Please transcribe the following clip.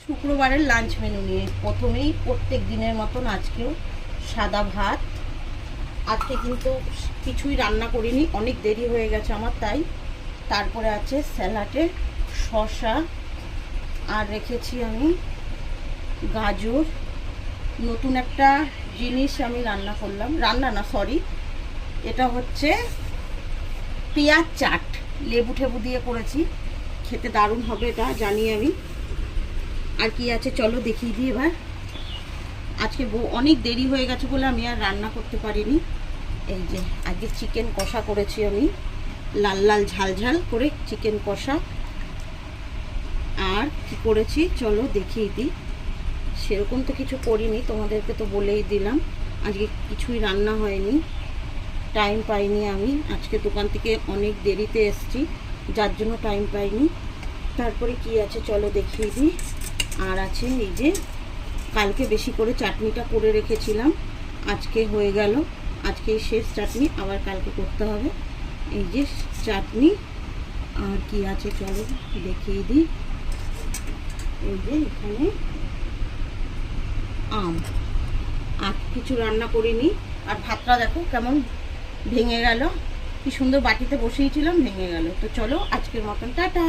শুক্রবারের lunch menu নিয়ে প্রথমেই প্রত্যেক দিনের মতন আজকেও সাদা ভাত। আজকে কিন্তু কিছুই রান্না করিনি, অনেক দেরি হয়ে গেছে আমার, তাই। তারপরে আছে স্যালাডে শসা, আর রেখেছি আমি গাজর। নতুন একটা জিনিস আমি রান্না করলাম, রান্না না সরি, এটা হচ্ছে পেঁয়াজ চাট, লেবু টেবু দিয়ে করেছি, খেতে দারুণ হবে এটা জানি আমি। আর কি আছে চলো দেখিয়ে দিই এবার। আজকে অনেক দেরি হয়ে গেছে বলে আমি আর রান্না করতে পারিনি। এই যে আজকে চিকেন কষা করেছি আমি, লাল লাল ঝাল ঝাল করে চিকেন কষা। আর কি করেছি চলো দেখিয়ে দিই। সেরকম তো কিছু করিনি, তোমাদেরকে তো বলেই দিলাম। আজকে কিছুই রান্না হয়নি, টাইম পাইনি আমি। আজকে দোকান থেকে অনেক দেরিতে এসেছি, যার জন্য টাইম পাইনি। তারপরে কি আছে চলো দেখিয়ে দিই। আর আছে এই যে কালকে বেশি করে চাটনিটা করে রেখেছিলাম, আজকে হয়ে গেল। আজকে শেষ চাটনি, আবার কালকে করতে হবে। এই যে চাটনি। আর কি আছে চলো দেখিয়ে দিই। এই যে এখানে আম। আর কিছু রান্না করিনি। আর ভাতটা দেখো কেমন ভেঙে গেল, কি সুন্দর বাটিতে বসিয়েছিলাম, ভেঙে গেল। তো চলো আজকের মতন টাটা।